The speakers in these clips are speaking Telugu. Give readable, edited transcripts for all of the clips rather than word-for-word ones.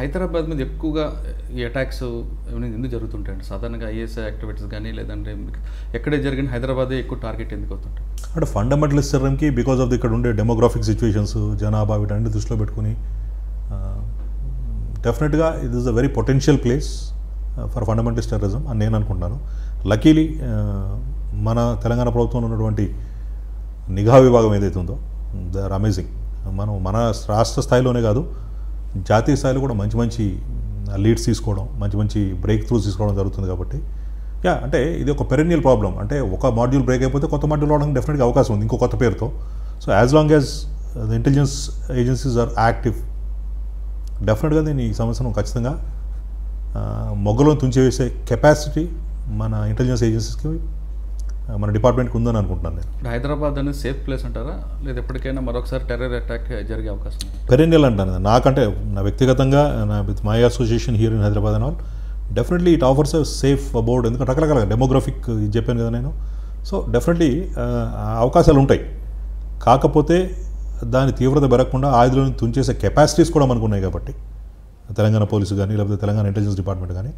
హైదరాబాద్ మీద ఎక్కువగా ఈ అటాక్స్ ఎందుకు జరుగుతుంటాయండి? సాధారణంగా ఐఏఎస్ యాక్టివిటీస్ కానీ లేదంటే ఎక్కడే జరిగిన హైదరాబాదే ఎక్కువ టార్గెట్ ఎందుకు అవుతుంటాయి? అంటే ఫండమెంటలిస్ట్ టెర్రమ్కి బికాస్ ఆఫ్ ఇక్కడ ఉండే డెమోగ్రాఫిక్ సిచ్యువేషన్స్, జనాభా, వీటన్ని దృష్టిలో పెట్టుకుని డెఫినెట్గా it is a very potential place for fundamentalist terrorism అని నేను అనుకుంటున్నాను. లక్కీలీ మన తెలంగాణ ప్రభుత్వంలో ఉన్నటువంటి నిఘా విభాగం ఏదైతే ఉందో దే ఆర్ అమేజింగ్. మన రాష్ట్ర స్థాయిలోనే కాదు, జాతీయ స్థాయిలో కూడా మంచి మంచి లీడ్స్ తీసుకోవడం, మంచి మంచి బ్రేక్ త్రూస్ తీసుకోవడం జరుగుతుంది. కాబట్టి అంటే ఇది ఒక పెరెన్నియల్ ప్రాబ్లం. అంటే ఒక మాడ్యూల్ బ్రేక్ అయిపోతే కొత్త మాడ్యూల్ రావడానికి డెఫినెట్గా అవకాశం ఉంది ఇంకో కొత్త పేరుతో. So as long as the intelligence agencies are active, డెఫినెట్గా దీన్ని ఈ సమస్యను ఖచ్చితంగా మొగ్గలో తుంచివేసే కెపాసిటీ మన ఇంటెలిజెన్స్ ఏజెన్సీస్కి, మన డిపార్ట్మెంట్కి ఉందని అనుకుంటున్నాను నేను. హైదరాబాద్ అనేది సేఫ్ ప్లేస్ అంటారా, లేదా ఎప్పటికైనా మరొకసారి టెర్రర్ అటాక్ జరిగే అవకాశం? పెరెన్నియల్ అంటాను నాకంటే, నా వ్యక్తిగతంగా with my association here in Hyderabad and all, definitely it offers a safe about. ఎందుకంటే రకరకాల డెమోగ్రఫిక్ ఇది చెప్పాను కదా నేను. సో డెఫినెట్లీ అవకాశాలు ఉంటాయి. కాకపోతే దాని తీవ్రత పెరగకుండా ఆయుధులను తుంచేసే కెపాసిటీస్ కూడా మనకు ఉన్నాయి. కాబట్టి తెలంగాణ పోలీసు కానీ లేకపోతే తెలంగాణ ఇంటెలిజెన్స్ డిపార్ట్మెంట్ కానీ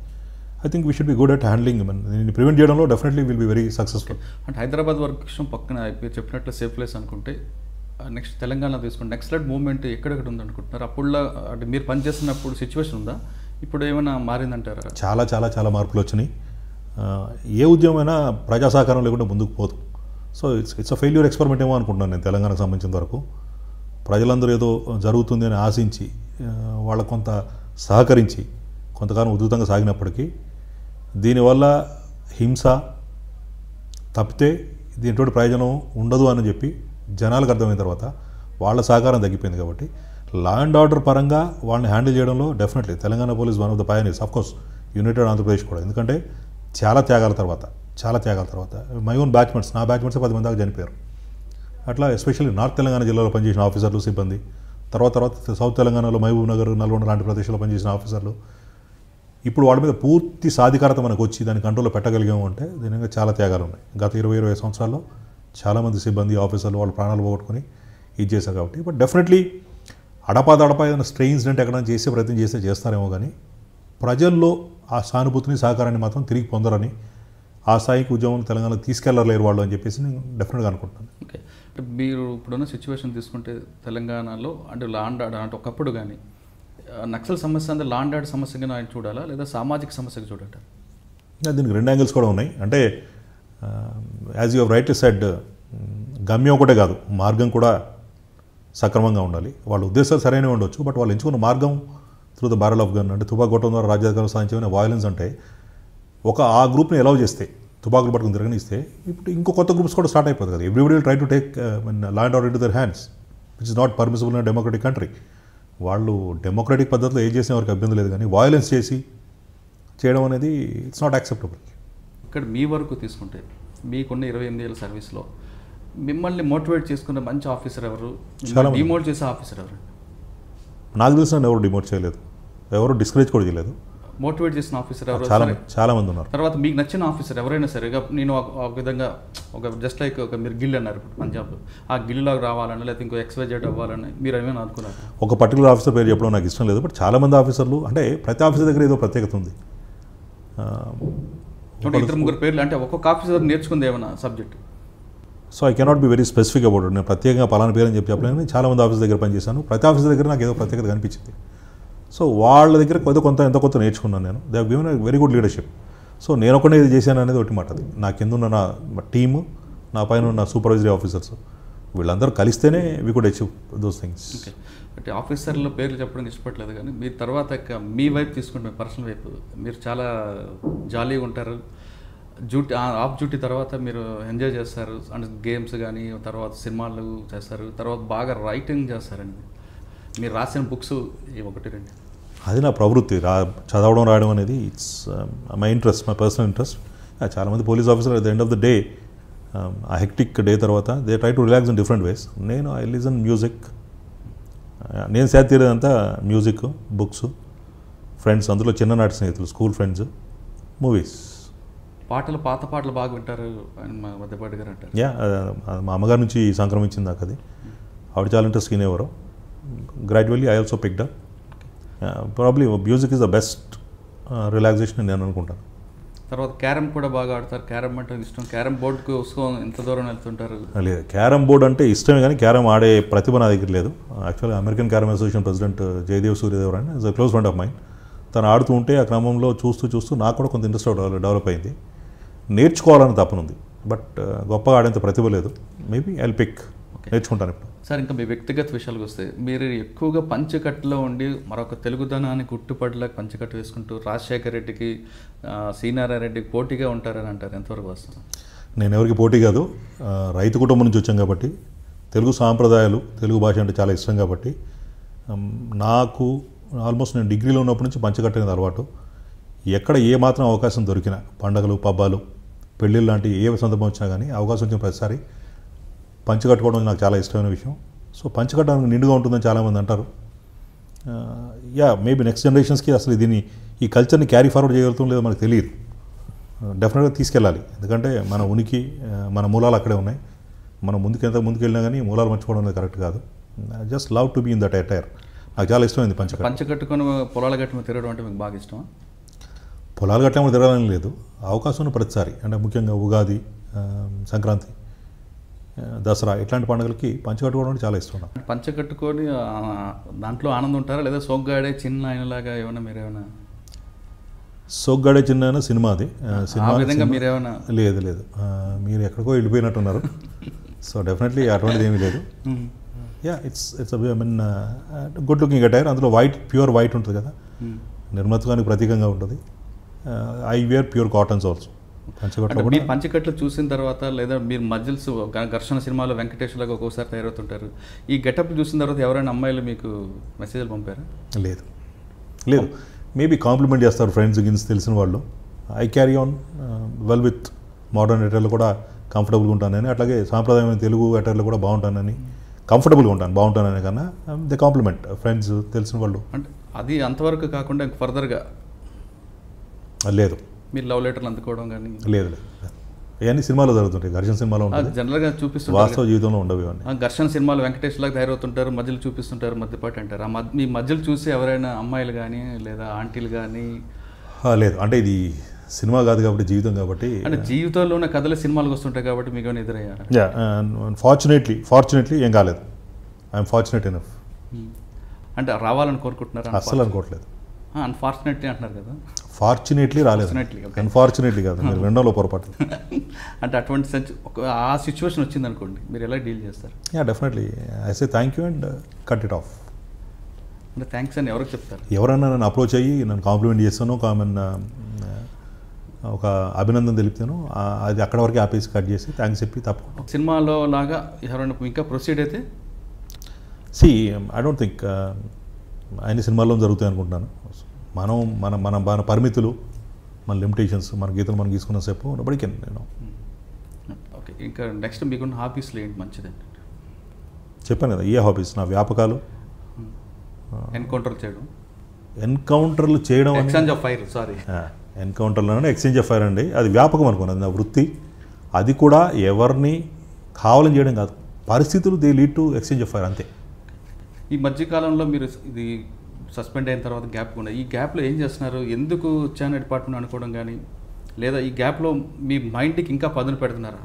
I think we should be good at handling. దీన్ని ప్రివెంట్ చేయడంలో definitely will be very successful. అంటే హైదరాబాద్ వర్క్ పక్కన మీరు చెప్పినట్లు సేఫ్ ప్లేస్ అనుకుంటే, నెక్స్ట్ తెలంగాణ తీసుకుంటే నెక్స్ట్ లెట్ మూవ్మెంట్ ఎక్కడెక్కడ ఉందనుకుంటున్నారు? అప్పుడులా అంటే మీరు పనిచేస్తున్నప్పుడు సిచ్యువేషన్ ఉందా? ఇప్పుడు ఏమైనా మారిందంటారా? చాలా చాలా చాలా మార్పులు వచ్చినాయి. ఏ ఉద్యమైనా ప్రజా సహకారం లేకుండా ముందుకు పోదు. So it's a failure experiment ఏమో అనుకుంటున్నాను నేను తెలంగాణకు సంబంధించిన వరకు. ప్రజలందరూ ఏదో జరుగుతుంది అని ఆశించి వాళ్ళకు కొంత సహకరించి కొంతకాలం ఉధృతంగా సాగినప్పటికీ దీనివల్ల హింస తప్పితే దీంట్లో ప్రయోజనం ఉండదు అని చెప్పి జనాలకు అర్థమైన తర్వాత వాళ్ళ సహకారం తగ్గిపోయింది. కాబట్టి లా అండ్ ఆర్డర్ పరంగా వాళ్ళని హ్యాండిల్ చేయడంలో definitely Telangana police one of the pioneers. Of course United Andhra Pradesh కూడా, ఎందుకంటే చాలా త్యాగాల తర్వాత మై ఓన్ బ్యాచ్మెంట్స్, నా బ్యాచ్మెంట్స్ 10 మంది దాకా చనిపోయారు. అట్లా ఎస్పెషల్లీ నార్త్ తెలంగాణ జిల్లాలో పనిచేసిన ఆఫీసర్లు, సిబ్బంది, తర్వాత సౌత్ తెలంగాణలో మహబూబ్ నగర్, నల్గొండ లాంటి ప్రదేశాల్లో పనిచేసిన ఆఫీసర్లు, ఇప్పుడు వాళ్ళ మీద పూర్తి సాధికారత మనకు వచ్చి దాని కంట్రోల్లో పెట్టగలిగాము అంటే దీనిగా చాలా త్యాగాలు ఉన్నాయి. గత 20 సంవత్సరాల్లో చాలామంది సిబ్బంది, ఆఫీసర్లు వాళ్ళ ప్రాణాలు పోగొట్టుకొని ఇది చేశారు. కాబట్టి బట్ డెఫినెట్లీ అడపాదడపా ఏదైనా స్ట్రే ఇన్సిడెంట్ ఎక్కడైనా చేసే ప్రయత్నం చేస్తారేమో, కానీ ప్రజల్లో ఆ సానుభూతిని, సహకారాన్ని మాత్రం తిరిగి పొందరని, ఆ స్థాయికి ఉద్యమం తెలంగాణలో తీసుకెళ్లలేరు వాళ్ళు అని చెప్పేసి నేను డెఫినెట్గా అనుకుంటున్నాను. ఓకే, అంటే మీరు ఇప్పుడున్న సిచ్యువేషన్ తీసుకుంటే తెలంగాణలో అంటే లా అండ్ ఆర్డర్ అంటే ఒకప్పుడు కానీ నక్సల్ సమస్య అంటే లా అండ్ ఆర్డర్ సమస్యగా ఆయన చూడాలా, లేదా సామాజిక సమస్యగా చూడాలి? దీనికి 2 యాంగిల్స్ కూడా ఉన్నాయి. అంటే యాజ్ యూ రైట్ సెడ్, గమ్యం ఒకటే కాదు, మార్గం కూడా సక్రమంగా ఉండాలి. వాళ్ళ ఉద్దేశాలు సరైనవి ఉండొచ్చు, బట్ వాళ్ళు ఎంచుకున్న మార్గం through the barrel of gun, అంటే తుపాకొట్టడం ద్వారా రాజ్యాధికారం సాధించే వాయిలెన్స్ అంటే ఆ గ్రూప్ని అలౌ చేస్తే, తుపాకులు పట్టుకుని తిరగనిస్తే, ఇప్పుడు ఇంకో కొత్త గ్రూప్స్ కూడా స్టార్ట్ అయిపోతుంది కదా. Everybody will try to take law and order into there hands, which is not permissible in democratic country. వాళ్ళు డెమోక్రటిక్ పద్ధతిలో ఏం చేసిన వారికి అభ్యంతరం లేదు, కానీ వాయిలెన్స్ చేయడం అనేది ఇట్స్ నాట్ యాక్సెప్టబుల్. ఇక్కడ మీ వరకు తీసుకుంటే మీకున్న 28 ఏళ్ళ సర్వీస్లో మిమ్మల్ని మోటివేట్ చేసుకున్న మంచి ఆఫీసర్ ఎవరు, డిమోట్ చేసే ఆఫీసర్ ఎవరు? నాకు తెలిసిన ఎవరు డిమోట్ చేయలేదు, ఎవరు డిస్కరేజ్ కూడా చేయలేదు. మోటివేట్ చేసిన ఆఫీసర్ ఎవరు? చాలా మంది ఉన్నారు. తర్వాత మీకు నచ్చిన ఆఫీసర్ ఎవరైనా సరే, నేను ఒక విధంగా జస్ట్ లైక్ మీరు గిల్ అన్నారు పంజాబ్లో, ఆ గిల్లాగా రావాలని లేకపోతే ఇంకో XYZ అవ్వాలని మీరు ఏమైనా అనుకున్నారు? ఒక పర్టికులర్ ఆఫీసర్ పేరు చెప్పడం నాకు ఇష్టం లేదు, బట్ చాలామంది ఆఫీసర్లు, అంటే ప్రతి ఆఫీసర్ దగ్గర ఏదో ప్రత్యేకత ఉంది. 2-3 పేర్లు అంటే ఒక్కొక్క ఆఫీసర్ నేర్చుకుంది ఏమైనా subject? So I cannot be very specific about it. నేను ప్రత్యేకంగా పలానా పేరు అని చెప్పలేను. చాలామంది ఆఫీసర్ దగ్గర పనిచేశాను, ప్రతి ఆఫీసర్ దగ్గర నాకు ఏదో ప్రత్యేకత కనిపించింది. సో వాళ్ళ దగ్గర ఎంతో కొంత నేర్చుకున్నాను నేను. They have given a very good leadership. So నేను ఒకటే ఇది చేశాను అనేది ఒకటి మాట. అది నా కింద ఉన్న నా టీము, నా పైన ఉన్న సూపర్వైజరీ ఆఫీసర్స్, వీళ్ళందరూ కలిస్తేనే we could achieve those things. Okay, అంటే ఆఫీసర్ల పేర్లు చెప్పడానికి ఇష్టపడలేదు, కానీ మీరు తర్వాత మీ వైపు తీసుకుంటే పర్సనల్ వైపు మీరు చాలా జాలీగా ఉంటారు. ఆఫ్ డ్యూటీ తర్వాత మీరు ఎంజాయ్ చేస్తారు, అంటే గేమ్స్ కానీ, తర్వాత సినిమాలు చేస్తారు, తర్వాత బాగా రైటింగ్ చేస్తారండి. మీరు రాసిన బుక్స్ 1-2 అది నా ప్రవృత్తి. చదవడం, రాయడం అనేది it's my interest, my personal interest. చాలామంది police officer at the end of the day, ఆ హెక్టిక్ డే తర్వాత they try to relax in different ways. నేను ఐ లిజన్ మ్యూజిక్. నేను సేద తీరేదంతా మ్యూజిక్, బుక్స్, ఫ్రెండ్స్, అందులో చిన్ననాటి స్నేహితులు, స్కూల్ ఫ్రెండ్స్, మూవీస్. పాత పాటలు బాగా వింటారు మా మధ్యపాటి గారు అంటారు. మా అమ్మగారి నుంచి సంక్రమించింది నాకు అది. ఆవిడ చాలా ఇంట్రెస్ట్ వినేవారు. Gradually I also picked up. Probably music is the best relaxation నేను అనుకుంటాను. తర్వాత క్యారమ్ కూడా బాగా ఆడతారు. క్యారమ్ అంటే ఇష్టం. క్యారమ్ బోర్డుకు వస్తుకొని ఎంత దూరం వెళ్తుంటారు? లేదు, క్యారమ్ బోర్డ్ అంటే ఇష్టమే కానీ క్యారమ్ ఆడే ప్రతిభ నా దగ్గర లేదు. యాక్చువల్గా American carrom association president Jayadev Suryadev అని is a close friend of mind. తను ఆడుతూ ఉంటే ఆ క్రమంలో చూస్తూ నాకు కూడా కొంత ఇంట్రెస్ట్ డెవలప్ అయింది. నేర్చుకోవాలని తప్పనుంది, బట్ గొప్పగా ఆడేంత ప్రతిభ లేదు. మేబీ ఐ విల్ పిక్, నేర్చుకుంటాను ఇప్పుడు. సార్, ఇంకా మీ వ్యక్తిగత విషయాలకు వస్తే మీరు ఎక్కువగా పంచకట్టులో ఉండి మరొక తెలుగుదనాన్ని గుట్టుపడలేక పంచకట్టు వేసుకుంటూ రాజశేఖర రెడ్డికి శ్రీనారాయణ రెడ్డికి పోటీగా ఉంటారని అంటారు. ఎంతవరకు వస్తుంది? నేను ఎవరికి పోటీ కాదు. రైతు కుటుంబం నుంచి వచ్చాం కాబట్టి తెలుగు సాంప్రదాయాలు, తెలుగు భాష అంటే చాలా ఇష్టం కాబట్టి నాకు ఆల్మోస్ట్ నేను డిగ్రీలో ఉన్నప్పటి నుంచి పంచకట్టు అనేది అలవాటు. ఎక్కడ ఏ మాత్రం అవకాశం దొరికినా, పండగలు, పబ్బాలు, పెళ్ళిళ్ళు లాంటి ఏ సందర్భం వచ్చినా కానీ అవకాశం వచ్చిన ప్రతిసారి పంచి కట్టుకోవడం నాకు చాలా ఇష్టమైన విషయం. సో పంచి కట్టడానికి నిండుగా ఉంటుందని చాలామంది అంటారు. మేబీ నెక్స్ట్ జనరేషన్స్కి అసలు దీన్ని, ఈ కల్చర్ని క్యారీ ఫార్వర్డ్ చేయగలుగుతాం లేదో మనకు తెలియదు. డెఫినెట్గా తీసుకెళ్ళాలి, ఎందుకంటే మన ఉనికి, మన మూలాలు అక్కడే ఉన్నాయి. మనం ఎంత ముందుకెళ్ళినా కానీ మూలాలు మర్చిపోవడం అనేది కరెక్ట్ కాదు. Just love to be in that attire. నాకు చాలా ఇష్టమైంది పంచ కట్టుకొని పొలాల గట్టు మీద తిరగడం అంటే మీకు బాగా ఇష్టమా? పొలాల గట్ల మీద తిరగాలని లేదు, అవకాశం ప్రతిసారి, అంటే ముఖ్యంగా ఉగాది, సంక్రాంతి, దసరా ఇట్లాంటి పండుగలకి పంచ కట్టుకోవడం అంటే చాలా ఇష్టం. పంచ కట్టుకొని దాంట్లో ఆనందం ఉంటారా, లేదా సోగ్గాడే చిన్న ఆయనలాగా ఏమన్నా మీరేమైనా? సోగ్గాడే చిన్న సినిమాది సినిమా మీరేమైనా? లేదు, మీరు ఎక్కడికో వెళ్ళిపోయినట్టున్నారు. సో డెఫినెట్లీ అటువంటిది ఏమీ లేదు. It's I mean good looking attire. అందులో ప్యూర్ వైట్ ఉంటుంది కదా, నిర్మత్వానికి ప్రతీకంగా ఉంటుంది. I wear pure cottons also. మీరు పంచకట్లు చూసిన తర్వాత, లేదా మీరు మజిల్స్ ఘర్షణ సినిమాలో వెంకటేష్ లాగా ఒక్కోసారి తయారవుతుంటారు, ఈ గెటప్ చూసిన తర్వాత ఎవరైనా అమ్మాయిలు మీకు మెసేజ్లు పంపారా? లేదు, మేబీ కాంప్లిమెంట్ చేస్తారు ఫ్రెండ్స్ గిన్స్ తెలిసిన వాళ్ళు. I carry on well with modern అటైర్లో కూడా కంఫర్టబుల్గా ఉంటానని, అట్లాగే సాంప్రదాయమైన తెలుగు అటైర్లో కూడా బాగుంటానని, కంఫర్టబుల్గా ఉంటాను, బాగుంటానని కన్నా ది కాంప్లిమెంట్ ఫ్రెండ్స్ తెలిసిన వాళ్ళు. అంటే అది అంతవరకు కాకుండా ఇంక ఫర్దర్గా లేదు, మీరు లవ్ లెటర్లు అందుకోవడం కానీ? లేదు, ఇవన్నీ సినిమాలో జరుగుతుంటాయి. ఘర్షణ సినిమాలో ఉంటుంది, జనరల్గా చూపిస్తుంటారు. వాస్తవ జీవితంలో ఉండవు ఇవన్నీ. ఘర్షణ సినిమాలో వెంకటేష్ లాగా తయారవుతుంటారు, మధ్యలో చూపిస్తుంటారు, మధ్యపాటి అంటారు. మీ మధ్యలో చూసి ఎవరైనా అమ్మాయిలు కానీ లేదా ఆంటీలు కానీ? లేదు, అంటే ఇది సినిమా కాదు కాబట్టి, జీవితం కాబట్టి. అంటే జీవితంలో ఉన్న కథలు సినిమాలకు వస్తుంటాయి కాబట్టి మీకు ఏమైనా ఎదురయ్యారు? ఫార్చునేట్లీ ఏం కాలేదు. I'm fortunate enough. అంటే రావాలని కోరుకుంటున్నారు? అస్సలు అనుకోవట్లేదు. అన్ఫార్చునేట్లీ అంటున్నారు కదా. ఫార్చునేట్లీ రాలేదు, అన్ఫార్చునేట్లీ కాదు, మీరు రెండోలో పొరపాటు. అంటే అటువంటి ఆ సిచ్యువేషన్ వచ్చింది అనుకోండి, మీరు ఎలా డీల్ చేస్తారు? Definitely I say thank you and cut it of. అంటే థ్యాంక్స్ అని ఎవరికి చెప్తారు? ఎవరైనా నన్ను అప్రోచ్ అయ్యి నన్ను కాంప్లిమెంట్ చేస్తాను, ఒక అభినందన తెలిపితాను, అది అక్కడ వరకు ఆపేసి కట్ చేసి థ్యాంక్స్ చెప్పి తప్పకుండా. సినిమాలో లాగా ఎవరైనా ఇంకా ప్రొసీడ్ అయితే ఐ డోంట్ థింక్ అన్ని సినిమాల్లో జరుగుతాయి అనుకుంటున్నాను. మనం మన పరిమితులు, మన లిమిటేషన్స్, మన గీతలు మనం తీసుకున్న సేపు నోబడీ నేను. ఓకే, ఇంకా నెక్స్ట్ మీకున్న హాబీస్లో ఏంటి మంచిదండి? చెప్పాను కదా, ఏ హాబీస్ నా వ్యాపకాలు. ఎన్కౌంటర్లు చేయడం, ఎక్స్చేంజ్ ఆఫ్ ఫైర్, సారీ ఎన్కౌంటర్లోనే ఎక్స్చేంజ్ ఆఫ్ ఫైర్ అండి. అది వ్యాపకం అనుకున్నది నా వృత్తి. అది కూడా ఎవరిని కావాలని చేయడం కాదు, పరిస్థితులు they lead to exchange of fire, అంతే. ఈ మధ్యకాలంలో మీరు ఇది సస్పెండ్ అయిన తర్వాత గ్యాప్ కూడా, ఈ గ్యాప్లో ఏం చేస్తున్నారు? ఎందుకు వచ్చాను డిపార్ట్మెంట్ అనుకోవడం కానీ, లేదా ఈ గ్యాప్లో మీ మైండ్కి ఇంకా పదును పెడుతున్నారా?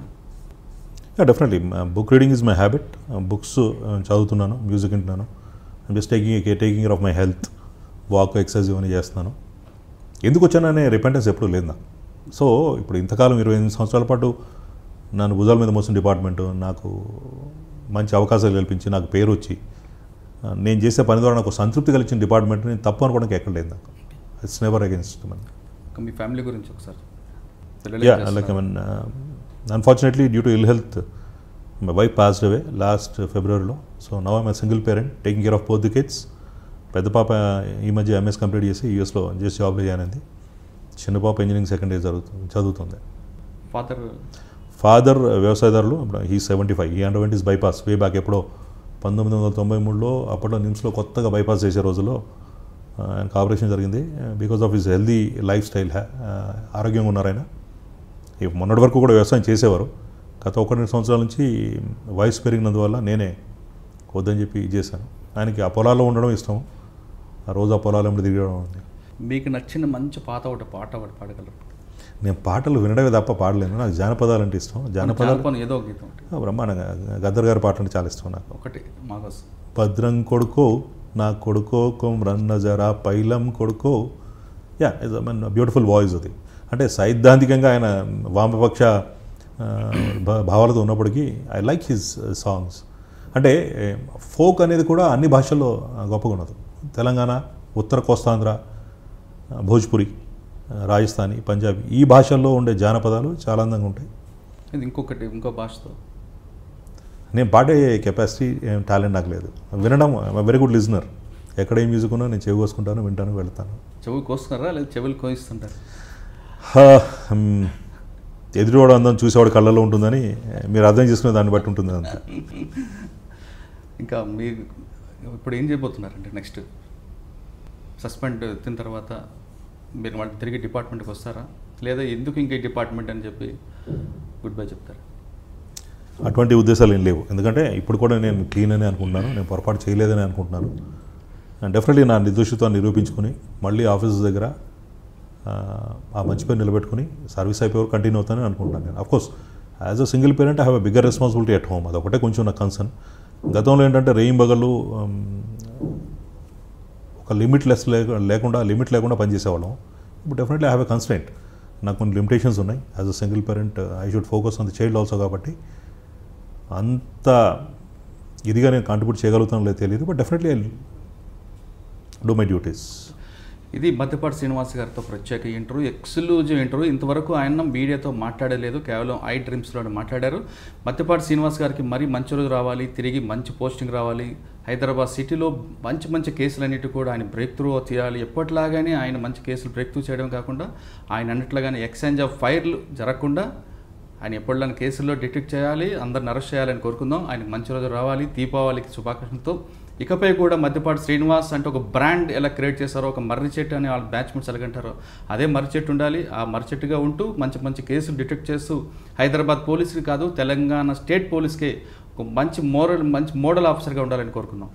Definitely book reading is my habit. Books చదువుతున్నాను, మ్యూజిక్ వింటున్నాను, just taking care of my health, walk, exercise ఇవన్నీ చేస్తున్నాను. ఎందుకు వచ్చాననే రిపెంటెన్స్ ఎప్పుడూ లేదు నాకు. సో ఇప్పుడు ఇంతకాలం 28 సంవత్సరాల పాటు నన్ను భుజాల మీద మోసిన డిపార్ట్మెంటు నాకు మంచి అవకాశాలు కల్పించి, నాకు పేరు వచ్చి, నేను చేసే పని ద్వారా నాకు సంతృప్తి కలిగించిన డిపార్ట్మెంట్ నేను తప్పు అనుకోవడానికి ఎక్కడ లేదు నాకు. It's never against Mann. Me family గురించి ఒకసారి? Like I mean unfortunately due to ill health my wife passed away last ఫిబ్రవరిలో. So now I'm single parent taking care of both the kids. పెద్ద పాప ఈ మధ్య ఎంఎస్ కంప్లీట్ చేసి యూఎస్లో చేసి జాబ్లో జాయిన్ అయింది. చిన్న పాప ఇంజనీరింగ్ సెకండ్ ఇయర్ చదువుతుంది. ఫాదర్ వ్యవసాయదారులు. He 75. He underwent his bypass way back ఎప్పుడో 1993లో. అప్పట్లో నిమ్స్లో కొత్తగా బైపాస్ చేసే రోజుల్లో ఆయనకు ఆపరేషన్ జరిగింది. Because of his healthy life style, ఆరోగ్యంగా ఉన్నారు ఆయన. మొన్నటి వరకు కూడా వ్యవసాయం చేసేవారు. గత 1-2 సంవత్సరాల నుంచి వయసు పెరిగినందువల్ల నేనే వద్దని చెప్పి చేశాను. ఆయనకి ఆ పొలాల్లో ఉండడం ఇష్టం, రోజా పొలాలంలో తిరగడం ఉంది. మీకు నచ్చిన మంచి పాట ఒకటి పాడగలరు? నేను పాటలు వినడమే తప్ప పాడలేను. నాకు జానపదాలు అంటే ఇష్టం. జానపదాలు ఏదో ఒక గీతం బ్రహ్మాండంగా గద్దర్ గారి పాటలు అంటే చాలా ఇష్టం నాకు. ఒకటి మాకోసం. భద్రం కొడుకో నా కొడుకో కొమ్రన్న జరా పైలం కొడుకో. యా ఇస్ బ్యూటిఫుల్ వాయిస్ అది. అంటే సైద్ధాంతికంగా ఆయన వామపక్ష భావాలతో ఉన్నప్పటికీ ఐ లైక్ హిజ్ సాంగ్స్. అంటే ఫోక్ అనేది కూడా అన్ని భాషల్లో గొప్పగా ఉన్నది. తెలంగాణ, ఉత్తర కోస్తాంధ్ర, భోజ్పురి, రాజస్థానీ, పంజాబీ ఈ భాషల్లో ఉండే జానపదాలు చాలా అందంగా ఉంటాయి. ఇంకో భాషతో నేను పాడే కెపాసిటీ టాలెంట్ నాకు లేదు. వినడం వెరీ గుడ్ లిజనర్. ఎక్కడ ఏ మ్యూజిక్ ఉన్నా నేను చెవి కోసుకుంటాను, వింటాను, వెళ్తాను. చెవి కోసుకున్నారా లేదా చెవులు కోయిస్తుంటారు? ఎదురువాడు అందం చూసేవాడు కళ్ళలో ఉంటుందని మీరు అర్థం చేసుకునే దాన్ని బట్టి ఉంటుంది అంతా. ఇంకా మీరు ఇప్పుడు ఏం చేయబోతున్నారంటే నెక్స్ట్ సస్పెండ్ తిన్న తర్వాత మీరు మళ్ళీ తిరిగి డిపార్ట్మెంట్కి వస్తారా, లేదా ఎందుకు ఇంకా ఈ డిపార్ట్మెంట్ అని చెప్పి గుడ్ బై చెప్తారా? అటువంటి ఉద్దేశాలు ఏం లేవు. ఎందుకంటే ఇప్పుడు కూడా నేను క్లీన్ అని అనుకుంటున్నాను, నేను పొరపాటు చేయలేదని అనుకుంటున్నాను. డెఫినెట్లీ నా నిర్దోషిత్వాన్ని నిరూపించుకొని మళ్ళీ ఆఫీస్ దగ్గర ఆ మంచి పేరు నిలబెట్టుకుని సర్వీస్ అయిపోయి కంటిన్యూ అవుతానని అనుకుంటున్నాను. నేను of course as a single parent I have a bigger responsibility at home. అదొకటే కొంచెం నా కన్సర్న్. గతంలో ఏంటంటే రేయింబగళ్ళు ఒక లిమిట్ లేకుండా పనిచేసేవాళ్ళం. ఇప్పుడు definitely I have a constraint. నాకు కొన్ని లిమిటేషన్స్ ఉన్నాయి. As a single parent I should focus on the child also. కాబట్టి అంత ఇదిగా నేను కాంట్రిబ్యూట్ చేయగలుగుతానో లేదో తెలియదు. But definitely I do my duties. ఇది మద్దిపాటి శ్రీనివాస్ గారితో ప్రత్యేక ఇంటర్వ్యూ, ఎక్స్క్లూజివ్ ఇంటర్వ్యూ. ఇంతవరకు ఆయన మీడియాతో మాట్లాడలేదు, కేవలం ఐ డ్రీమ్స్లో మాట్లాడారు. మద్దిపాటి శ్రీనివాస్ గారికి మరీ మంచి రోజు రావాలి, తిరిగి మంచి పోస్టింగ్ రావాలి, హైదరాబాద్ సిటీలో మంచి కేసులన్నిటి కూడా ఆయన బ్రేక్ త్రూ తీయాలి. ఎప్పటిలాగానే ఆయన మంచి కేసులు బ్రేక్ త్రూ చేయడం కాకుండా ఆయన అన్నట్లుగానే ఎక్స్చేంజ్ ఆఫ్ ఫైర్లు జరగకుండా ఆయన ఎప్పటిలాంటి కేసుల్లో డిటెక్ట్ చేయాలి, అందరిని అరెస్ట్ చేయాలని కోరుకుందాం. ఆయనకు మంచి రోజు రావాలి. దీపావళికి శుభాకాంక్షలతో. ఇకపై కూడా మద్దిపాటి శ్రీనివాస్ అంటే ఒక బ్రాండ్ ఎలా క్రియేట్ చేస్తారో, ఒక మర్రి చెట్టు అని వాళ్ళ బ్యాచ్మెంట్స్ ఎలాగంటారో అదే మర్రి చెట్టు ఉండాలి. ఆ మర్రి చెట్టుగా ఉంటూ మంచి కేసులు డిటెక్ట్ చేస్తూ హైదరాబాద్ పోలీసుకి కాదు తెలంగాణ స్టేట్ పోలీస్కే ఒక మంచి మోడల్ ఆఫీసర్గా ఉండాలని కోరుకుందాం.